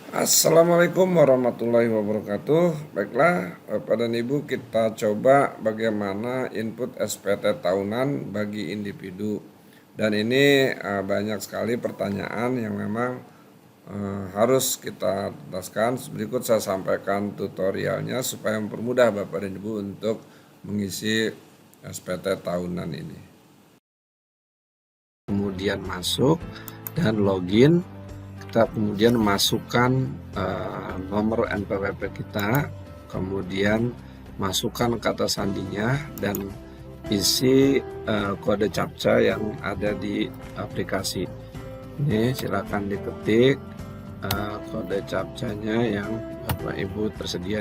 Assalamualaikum warahmatullahi wabarakatuh. Baiklah, Bapak dan Ibu, kita coba bagaimana input SPT tahunan bagi individu. Dan ini banyak sekali pertanyaan yang memang harus kita tuntaskan. Berikut saya sampaikan tutorialnya supaya mempermudah Bapak dan Ibu untuk mengisi SPT tahunan ini. Kemudian masuk dan login. Kita kemudian masukkan nomor NPWP kita, kemudian masukkan kata sandinya dan isi kode CAPTCA yang ada di aplikasi. Ini silakan diketik kode CAPTCA-nya yang Bapak Ibu tersedia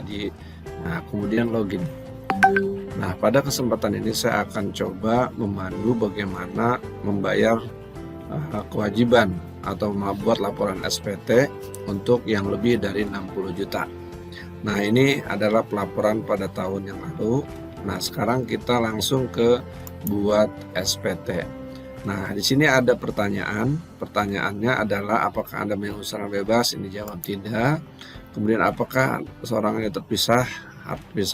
kemudian login. Nah, pada kesempatan ini saya akan coba memandu bagaimana membayar kewajiban atau membuat laporan SPT untuk yang lebih dari 60 juta. Nah, ini adalah pelaporan pada tahun yang lalu. Nah, sekarang kita langsung ke buat SPT. Nah, di sini ada pertanyaan. Pertanyaannya adalah apakah Anda mengusahakan bebas? Ini jawab tidak. Kemudian apakah seorang yang terpisah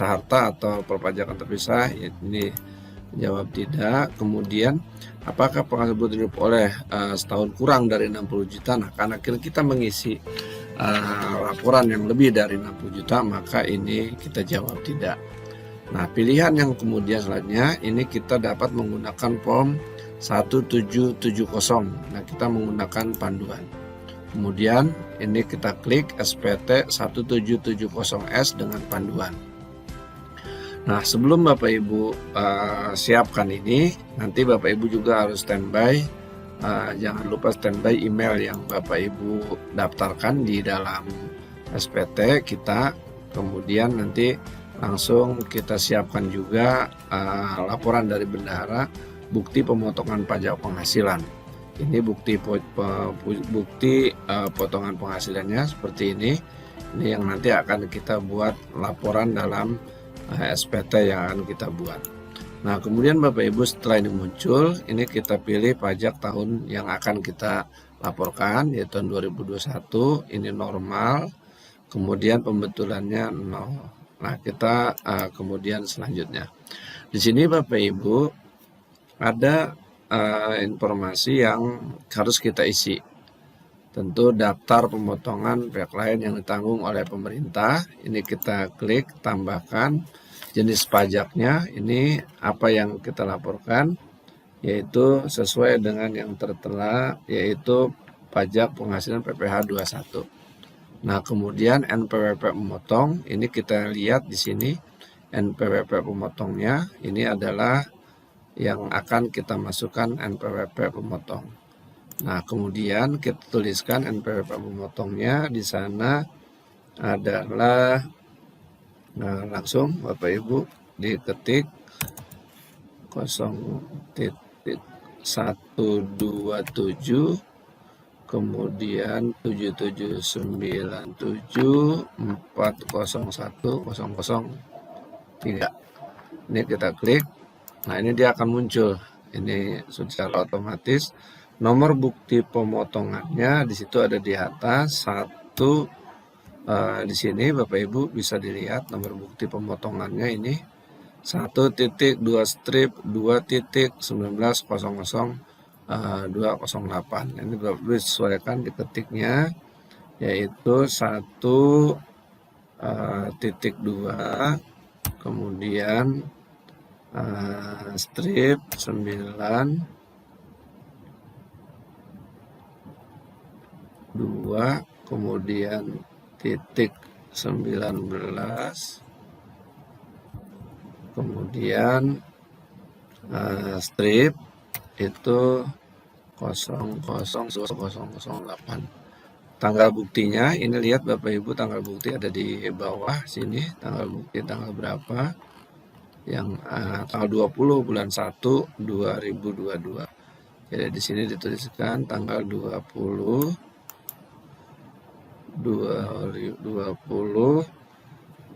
harta atau perpajakan terpisah? Ini jawab tidak. Kemudian apakah penghasilan tersebut hidup oleh setahun kurang dari 60 juta? Nah, karena kita mengisi laporan yang lebih dari 60 juta, maka ini kita jawab tidak. Nah, pilihan yang kemudian selanjutnya ini kita dapat menggunakan form 1770. Nah, kita menggunakan panduan. Kemudian ini kita klik SPT 1770S dengan panduan. Nah, sebelum Bapak Ibu siapkan ini, nanti Bapak Ibu juga harus standby. Jangan lupa standby email yang Bapak Ibu daftarkan di dalam SPT kita. Kemudian nanti langsung kita siapkan juga laporan dari bendahara bukti pemotongan pajak penghasilan. Ini bukti potongan penghasilannya seperti ini. Ini yang nanti akan kita buat laporan dalam SPT yang akan kita buat. Nah, kemudian Bapak Ibu setelah ini muncul, ini kita pilih pajak tahun yang akan kita laporkan, yaitu tahun 2021. Ini normal, kemudian pembetulannya 0. Nah, kita kemudian selanjutnya. Di sini Bapak Ibu ada informasi yang harus kita isi. Tentu daftar pemotongan pihak lain yang ditanggung oleh pemerintah. Ini kita klik tambahkan jenis pajaknya. Ini apa yang kita laporkan, yaitu sesuai dengan yang tertera, yaitu pajak penghasilan PPh 21. Nah, kemudian NPWP pemotong, ini kita lihat di sini NPWP pemotongnya. Ini adalah yang akan kita masukkan NPWP pemotong. Nah, kemudian kita tuliskan NPWP pemotongnya di sana adalah langsung Bapak Ibu diketik 0.127 kemudian 7797401003. Ini kita klik. Nah, ini dia akan muncul. Ini secara otomatis nomor bukti pemotongannya di situ ada di atas satu. Di sini Bapak Ibu bisa dilihat nomor bukti pemotongannya ini 1.2 strip 2.1900.208. Ini Bapak Ibu sesuaikan diketiknya, yaitu 1.2 kemudian strip 9 2 kemudian titik 19 kemudian strip itu 000008. Tanggal buktinya ini lihat Bapak Ibu, tanggal bukti ada di bawah sini, tanggal bukti tanggal berapa, yang tanggal 20 bulan 1 2022. Jadi di sini dituliskan tanggal 20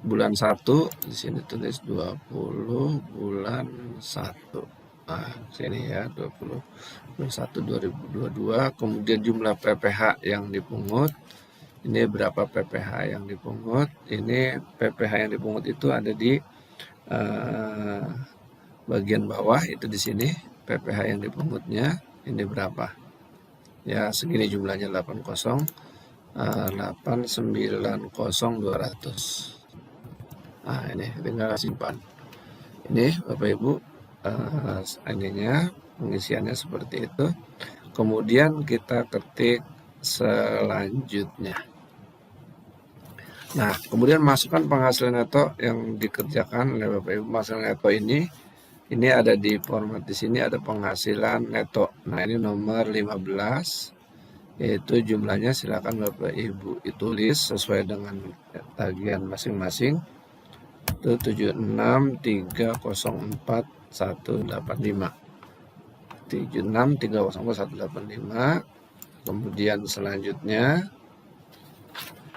bulan 1, di sini tulis 20 bulan 1. Nah, sini ya 20 bulan 1 2022. Kemudian jumlah PPh yang dipungut Ini berapa PPh yang dipungut. Ini PPh yang dipungut itu ada di bagian bawah, itu di sini PPh yang dipungutnya ini berapa ya, segini jumlahnya 890.200. Nah ini tinggal simpan. Ini Bapak Ibu ininya pengisiannya seperti itu. Kemudian kita ketik selanjutnya. Nah, kemudian masukkan penghasilan neto yang dikerjakan oleh Bapak Ibu. Penghasilan neto ini ada di format di sini ada penghasilan neto. Nah, ini nomor 15, yaitu jumlahnya silakan Bapak Ibu ditulis sesuai dengan tagihan masing-masing. Itu 76304185. 76304185. Kemudian selanjutnya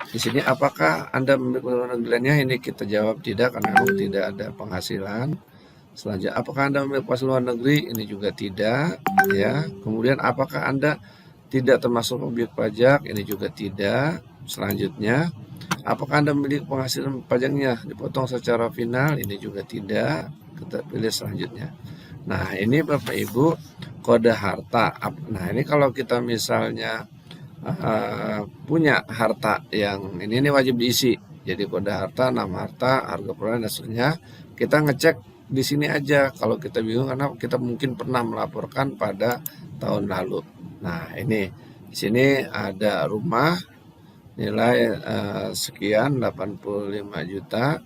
di sini apakah Anda memiliki luar negerinya? Ini kita jawab tidak, karena memang tidak ada penghasilan. Selanjutnya, apakah Anda memiliki penghasilan luar negeri? Ini juga tidak, ya. Kemudian apakah Anda tidak termasuk objek pajak? Ini juga tidak. Selanjutnya, apakah Anda memiliki penghasilan pajaknya dipotong secara final? Ini juga tidak. Kita pilih selanjutnya. Nah, ini Bapak Ibu kode harta. Nah, ini kalau kita misalnya punya harta yang ini wajib diisi. Jadi kode harta, nama harta, harga perolehan dan seterusnya. Kita ngecek di sini aja. Kalau kita bingung karena kita mungkin pernah melaporkan pada tahun lalu. Nah, ini di sini ada rumah nilai sekian 85 juta.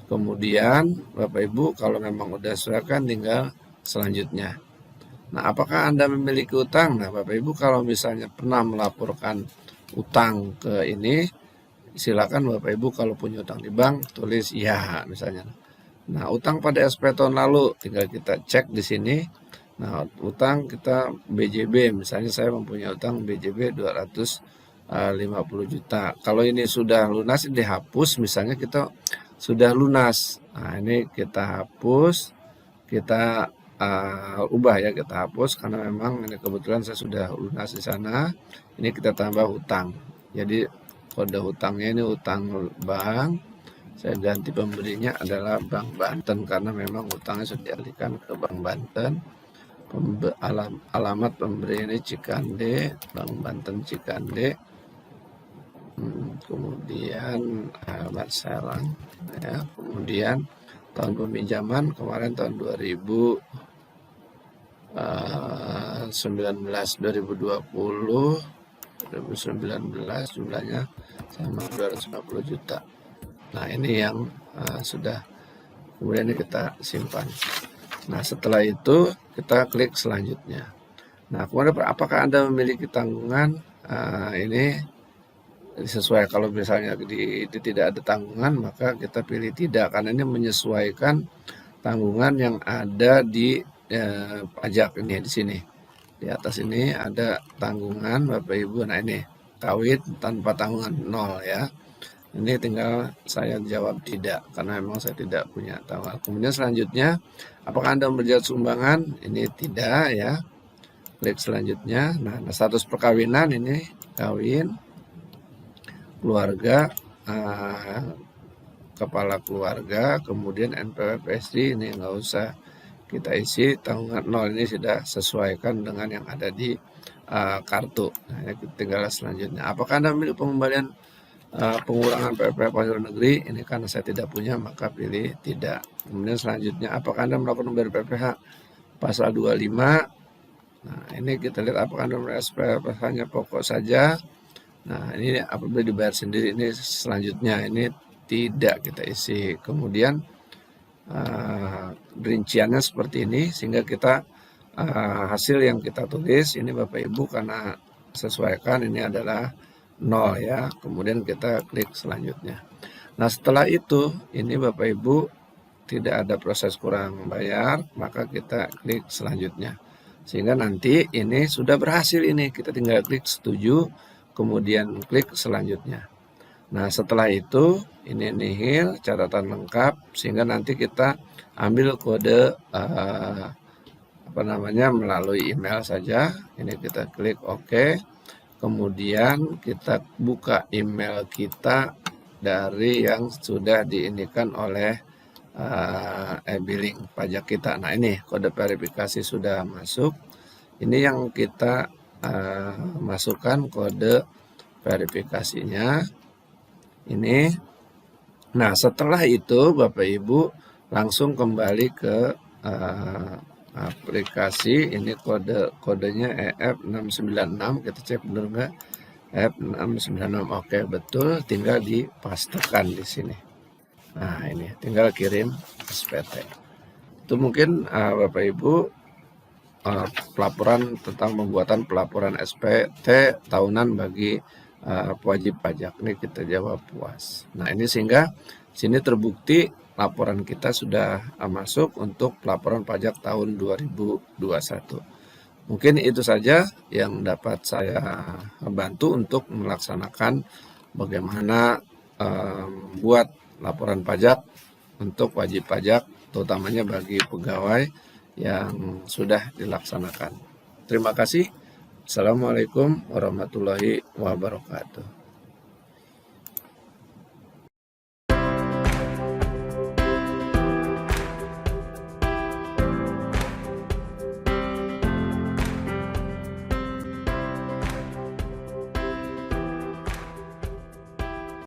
Kemudian Bapak Ibu kalau memang udah sesuaikan tinggal selanjutnya. Nah, apakah Anda memiliki utang? Nah, Bapak Ibu kalau misalnya pernah melaporkan utang ke ini, silakan Bapak Ibu kalau punya utang di bank tulis ya misalnya. Nah, utang pada SP tahun lalu tinggal kita cek di sini. Nah, utang kita BJB, misalnya saya mempunyai utang BJB 250 juta. Kalau ini sudah lunas dihapus, misalnya kita sudah lunas. Nah, ini kita hapus, kita ubah ya, kita hapus karena memang ini kebetulan saya sudah lunas di sana. Ini kita tambah hutang. Jadi kode hutangnya ini hutang bank. Saya ganti pemberinya adalah Bank Banten karena memang hutangnya sudah dialihkan ke Bank Banten. Alamat pemberi ini Cikande, Bank Banten Cikande. Kemudian alamat Serang ya. Kemudian tahun peminjaman kemarin tahun 2019 jumlahnya sama 250 juta. Nah, ini yang sudah, kemudian ini kita simpan. Nah, setelah itu kita klik selanjutnya. Nah, kemudian apakah Anda memiliki tanggungan? Ini sesuai, kalau misalnya di tidak ada tanggungan maka kita pilih tidak, karena ini menyesuaikan tanggungan yang ada di pajak ini di sini. Di atas ini ada tanggungan Bapak Ibu. Nah, ini kawin tanpa tanggungan 0 ya. Ini tinggal saya jawab tidak karena memang saya tidak punya tanggungan. Kemudian selanjutnya, apakah Anda memberi sumbangan? Ini tidak ya. Klik selanjutnya. Nah, status perkawinan ini kawin, keluarga, kepala keluarga, kemudian NPWP ini nggak usah kita isi, tanggungan 0 ini sudah sesuaikan dengan yang ada di kartu. Nah, tinggal selanjutnya. Apakah Anda memiliki pengembalian pengurangan PPh penghasilan negeri? Ini karena saya tidak punya maka pilih tidak. Kemudian selanjutnya, apakah Anda melakukan pembayaran PPh pasal 25? Nah, ini kita lihat apakah Anda membayar SPP hanya pokok saja. Nah, ini apabila dibayar sendiri, ini selanjutnya ini tidak kita isi. Kemudian rinciannya seperti ini, sehingga kita hasil yang kita tulis ini Bapak Ibu karena sesuaikan ini adalah 0 ya. Kemudian kita klik selanjutnya. Nah, setelah itu ini Bapak Ibu tidak ada proses kurang bayar, maka kita klik selanjutnya. Sehingga nanti ini sudah berhasil, ini kita tinggal klik setuju, kemudian klik selanjutnya. Nah, setelah itu ini nihil catatan lengkap, sehingga nanti kita ambil kode melalui email saja. Ini kita klik OK. kemudian kita buka email kita dari yang sudah diinikan oleh e-billing pajak kita. Nah, ini kode verifikasi sudah masuk. Ini yang kita masukkan kode verifikasinya. Ini. Nah, setelah itu Bapak Ibu langsung kembali ke aplikasi. Ini kodenya EF696, kita cek benar nggak? EF696, oke betul, tinggal dipastekan di sini. Nah, ini tinggal kirim SPT. Itu mungkin Bapak Ibu pelaporan tentang pembuatan pelaporan SPT tahunan bagi wajib pajak. Ini kita jawab puas. Nah, ini sehingga sini terbukti laporan kita sudah masuk untuk pelaporan pajak tahun 2021. Mungkin itu saja yang dapat saya bantu untuk melaksanakan bagaimana buat laporan pajak untuk wajib pajak, terutamanya bagi pegawai yang sudah dilaksanakan. Terima kasih. Assalamualaikum warahmatullahi wabarakatuh.